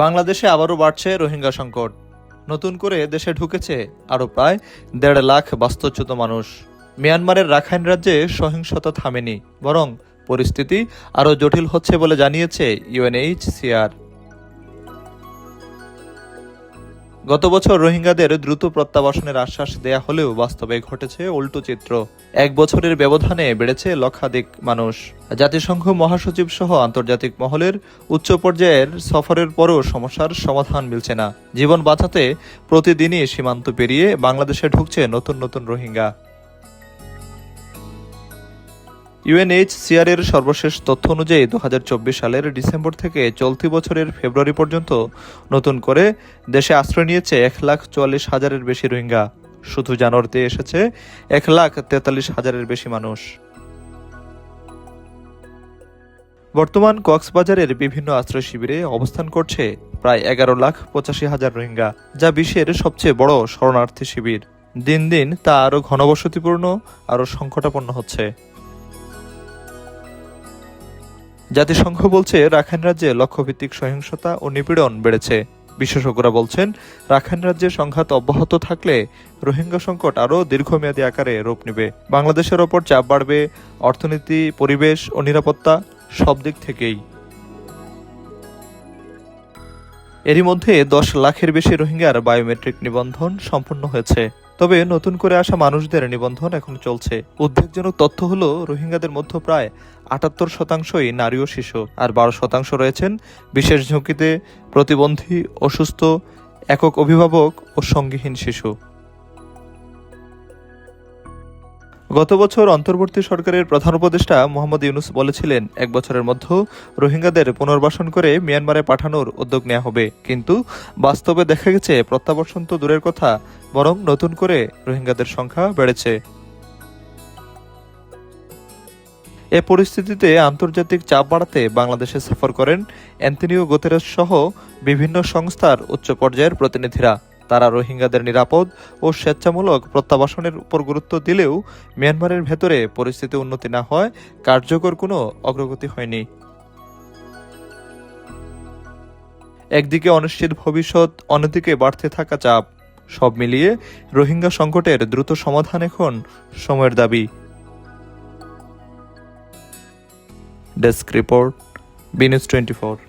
বাংলাদেশে আবারও বাড়ছে রোহিঙ্গা সংকট। নতুন করে দেশে ঢুকেছে আরও প্রায় ১.৫ লাখ বাস্তুচ্যুত মানুষ। মিয়ানমারের রাখাইন রাজ্যে সহিংসতা থামেনি, বরং পরিস্থিতি আরও জটিল হচ্ছে বলে জানিয়েছে ইউএনএইচসিআর। গত বছর রোহিঙ্গাদের দ্রুত প্রত্যাবাসনের আশ্বাস দেয়া হলেও বাস্তবে ঘটেছে উল্টো চিত্র। ১ বছরের ব্যবধানে বেড়েছে লক্ষাধিক মানুষ। জাতিসংঘ মহাসচিব সহ আন্তর্জাতিক মহলের উচ্চ পর্যায়ের সফরের পরও সমস্যার সমাধান মিলছে না। জীবন বাঁচাতে প্রতিদিনই সীমান্ত পেরিয়ে বাংলাদেশে ঢুকছে নতুন নতুন রোহিঙ্গা। ইউএনএইচসিআর এর সর্বশেষ তথ্য অনুযায়ী ২০২৪ সালের ডিসেম্বর থেকে চলতি বছরের ফেব্রুয়ারি পর্যন্ত নতুন করে দেশে আশ্রয় নিয়েছে ১,৪৪,০০০-এর বেশি রোহিঙ্গা। শুধু জানুয়ারিতে এসেছে ১,৪৩,০০০-এর বেশি মানুষ। বর্তমান কক্সবাজারের বিভিন্ন আশ্রয় শিবিরে অবস্থান করছে প্রায় ১১,৮৫,০০০ রোহিঙ্গা, যা বিশ্বের সবচেয়ে বড় শরণার্থী শিবির। দিন দিন তা আরও ঘনবসতিপূর্ণ, আরও সংকটাপন্ন হচ্ছে। জাতিসংঘ বলছে রাখাইন রাজ্যে লক্ষ্যভিত্তিক সহিংসতা ও নিপীড়ন বেড়েছে। বিশেষজ্ঞরা বলছেন রাখাইন রাজ্যে সংঘাত অব্যাহত থাকলে রোহিঙ্গা সংকট আরও দীর্ঘমেয়াদী আকারে রূপ নেবে। বাংলাদেশের ওপর চাপ বাড়বে, অর্থনীতি, পরিবেশ ও নিরাপত্তা সব দিক থেকেই। এরই মধ্যে ১০ লাখের বেশি রোহিঙ্গার বায়োমেট্রিক নিবন্ধন সম্পন্ন হয়েছে। তবে নতুন করে আসা মানুষদের নিবন্ধন এখন চলছে। উদ্বেগজনক তথ্য হলো রোহিঙ্গাদের মধ্যে প্রায় ৭৮% নারী ও শিশু, আর ১২% রয়েছেন বিশেষ ঝুঁকিতে, প্রতিবন্ধী, অসুস্থ, একক অভিভাবক ও সঙ্গীহীন শিশু। গত বছর অন্তর্বর্তী সরকারের প্রধান উপদেষ্টা মোহাম্মদ ইউনূস বলেছিলেন ১ বছরের মধ্যে রোহিঙ্গাদের পুনর্বাসন করে মিয়ানমারে পাঠানোর উদ্যোগ নেওয়া হবে। কিন্তু বাস্তবে দেখা গেছে প্রত্যাবর্তন তো দূরের কথা, বরং নতুন করে রোহিঙ্গাদের সংখ্যা বেড়েছে। এ পরিস্থিতিতে আন্তর্জাতিক চাপ বাড়াতে বাংলাদেশে সফর করেন অ্যান্তনিও গুতেরেস সহ বিভিন্ন সংস্থার উচ্চ পর্যায়ের প্রতিনিধিরা। তারা রোহিঙ্গাদের নিরাপদ ও স্বেচ্ছামূলক প্রত্যাবাসনের উপর গুরুত্ব দিলেও মিয়ানমারের ভেতরে পরিস্থিতি উন্নতি না হয় কার্যকর কোনো অগ্রগতি হয়নি। একদিকে অনিশ্চিত ভবিষ্যৎ, অন্যদিকে বাড়তে থাকা চাপ, সব মিলিয়ে রোহিঙ্গা সংকটের দ্রুত সমাধান এখন সময়ের দাবি। Desk report, B news 24।